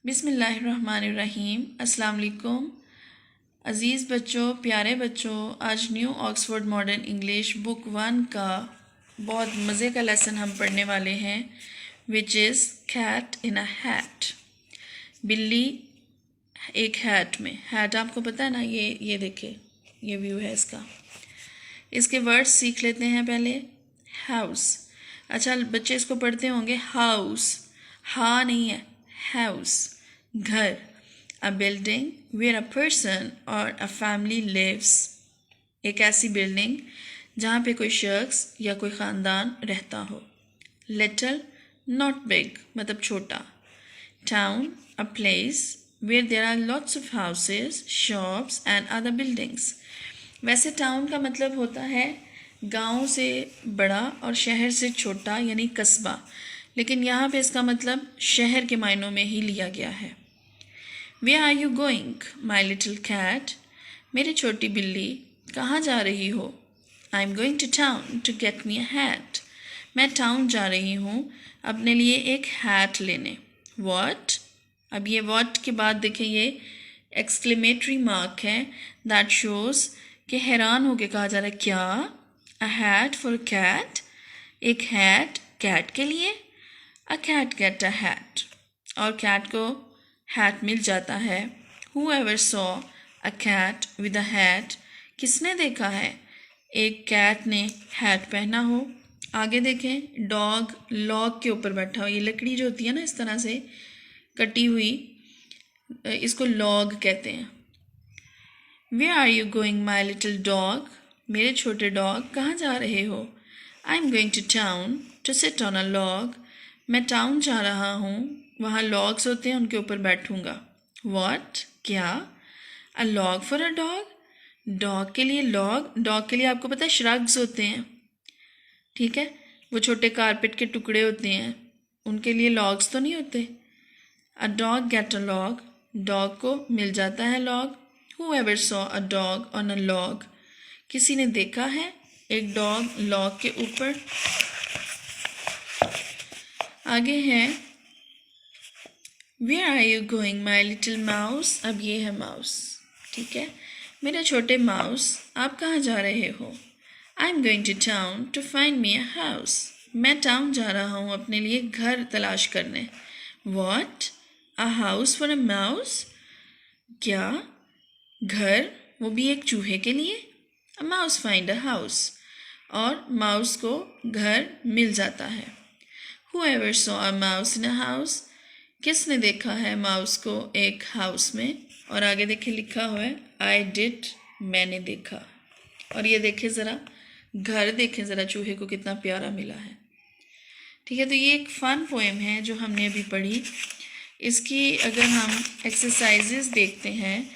बिस्मिल्लाहिर्रहमानिर्रहीम। अस्सलाम वालेकुम अज़ीज़ बच्चों, प्यारे बच्चों। आज new Oxford modern English book 1 का बहुत मज़े का लेसन हम पढ़ने वाले हैं, which is cat in a hat. बिल्ली एक हैट में। हैट आपको पता है ना, ये देखिए, ये व्यू है इसका। इसके वर्ड्स सीख लेते हैं पहले। हाउस। अच्छा बच्चे इसको पढ़ते होंगे हाउस, हा नहीं है, हाउस घर। अ बिल्डिंग वेयर अ पर्सन और अ फैमिली लिव्स। एक ऐसी बिल्डिंग जहाँ पे कोई शख्स या कोई ख़ानदान रहता हो। लिटिल नॉट बिग मतलब छोटा। Town a place where there are lots of houses, shops and other buildings. वैसे टाउन का मतलब होता है गांव से बड़ा और शहर से छोटा, यानी कस्बा, लेकिन यहाँ पे इसका मतलब शहर के मायनों में ही लिया गया है। Where are you going, my little cat? मेरी छोटी बिल्ली, कहाँ जा रही हो? I'm going to town to get me a hat. मैं टाउन जा रही हूँ अपने लिए एक हैट लेने। What? अब ये what के बाद देखें, ये एक्सक्लेमेटरी मार्क है, दैट शोज कि हैरान होके कहा जा रहा है क्या? अ हैट फॉर कैट, एक हैट कैट के लिए। A cat get a hat, और कैट को हैट मिल जाता है। Whoever saw a cat with a hat, किसने देखा है एक कैट ने हैट पहना हो। आगे देखें, डॉग लॉग के ऊपर बैठा हो। ये लकड़ी जो होती है ना इस तरह से कटी हुई, इसको लॉग कहते हैं। Where are you going, my little dog? मेरे छोटे डॉग, कहाँ जा रहे हो? I'm going to town to sit on a log. मैं टाउन जा रहा हूँ, वहाँ लॉग्स होते हैं, उनके ऊपर बैठूंगा। What? क्या? A log for a dog? Dog के लिए लॉग, डॉग के लिए आपको पता है श्रग्स होते हैं, ठीक है, वो छोटे कारपेट के टुकड़े होते हैं, उनके लिए लॉग्स तो नहीं होते। A dog get a log, dog को मिल जाता है log. Whoever saw a dog on a log, किसी ने देखा है एक डॉग लॉग के ऊपर। आगे है Where are you going, my little mouse? अब ये है माउस, ठीक है, मेरे छोटे माउस, आप कहाँ जा रहे हो? I'm going to town to find me a house. मैं टाउन जा रहा हूँ अपने लिए घर तलाश करने। What? A house for a mouse? क्या? घर, वो भी एक चूहे के लिए। A mouse find a house, और माउस को घर मिल जाता है। Whoever saw a mouse in a house, किसने देखा है माउस को एक हाउस में। और आगे देखे लिखा हुआ है I did, मैंने देखा। और ये देखे ज़रा, घर देखें ज़रा, चूहे को कितना प्यारा मिला है, ठीक है। तो ये एक फ़न पोएम है जो हमने अभी पढ़ी। इसकी अगर हम एक्सरसाइजेज देखते हैं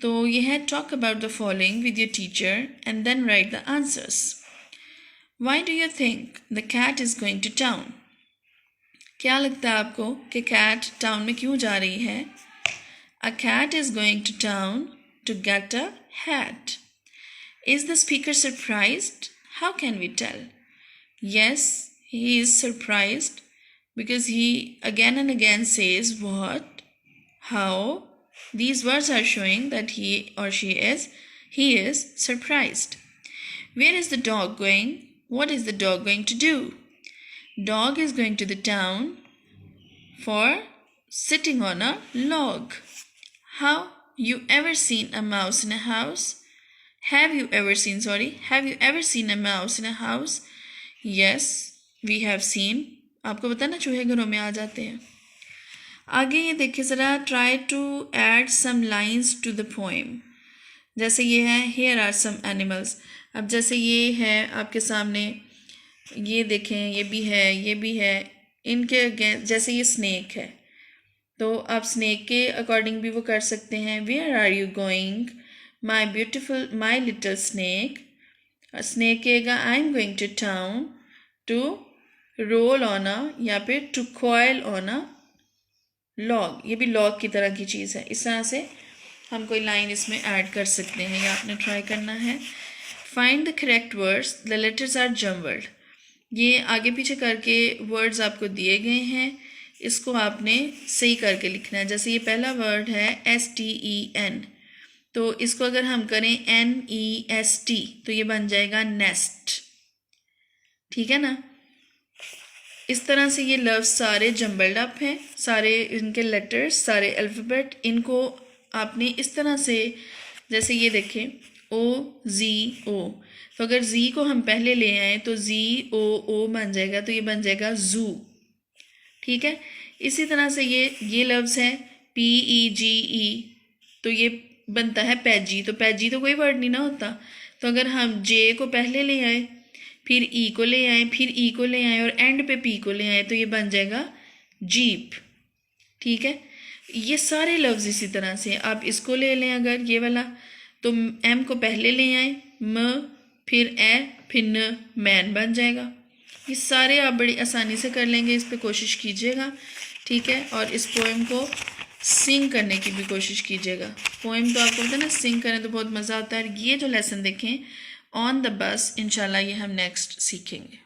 तो ये है talk about the following with your teacher and then write the answers. Why do you think the cat is going to town? क्या लगता है आपको कि कैट टाउन में क्यों जा रही है? A cat is going to town to get a hat. Is the speaker surprised? How can we tell? Yes, he is surprised because he again and again says what, how. These words are showing that he or she is surprised. Where is the dog going? What is the dog going to do? Dog is going to the town for sitting on a log. How? You ever seen a mouse in a house? Have you ever seen a mouse in a house? Yes, we have seen. आपको पता ना चूहे घरों में आ जाते हैं। आगे ये देखिए ज़रा, try to add some lines to the poem. जैसे ये है हेयर आर सम एनिमल्स। अब जैसे ये है आपके सामने, ये देखें, ये भी है, ये भी है, इनके अगेंस्ट जैसे ये स्नेक है, तो आप स्नेक के अकॉर्डिंग भी वो कर सकते हैं। Where are you going, my little snake. Snake कहेगा I am going to town to roll on a, या फिर to coil on a log. ये भी लॉग की तरह की चीज़ है। इस तरह से हम कोई लाइन इसमें ऐड कर सकते हैं, या आपने ट्राई करना है। Find the correct words, the letters are jumbled. ये आगे पीछे करके वर्ड्स आपको दिए गए हैं, इसको आपने सही करके लिखना है। जैसे ये पहला वर्ड है STEN, तो इसको अगर हम करें NEST तो ये बन जाएगा नेस्ट। ठीक है ना। इस तरह से ये लफ्ज़ सारे जम्बल्ड अप हैं, सारे इनके लेटर्स, सारे अल्फ़ाबेट, इनको आपने इस तरह से, जैसे ये देखें OZO, तो अगर जी को हम पहले ले आए तो ZOO बन जाएगा, तो ये बन जाएगा जू। ठीक है। इसी तरह से ये लफ्ज़ है PEGE, तो ये बनता है पैजी। तो पैजी तो कोई वर्ड नहीं ना होता, तो अगर हम जे को पहले ले आए, फिर ई को ले आए, फिर ई को ले आए और एंड पे पी को ले आए, तो ये बन जाएगा जीप। ठीक है। ये सारे लफ्ज़ इसी तरह से आप इसको ले लें, अगर ये वाला, तो एम को पहले ले आए, म फिर ए फिर न, मैन बन जाएगा। ये सारे आप बड़ी आसानी से कर लेंगे, इस पे कोशिश कीजिएगा। ठीक है। और इस पोएम को सिंग करने की भी कोशिश कीजिएगा। पोएम तो आपको पता है ना, सिंग करें तो बहुत मज़ा आता है। ये जो लेसन देखें ऑन द बस, इंशाल्लाह ये हम नेक्स्ट सीखेंगे।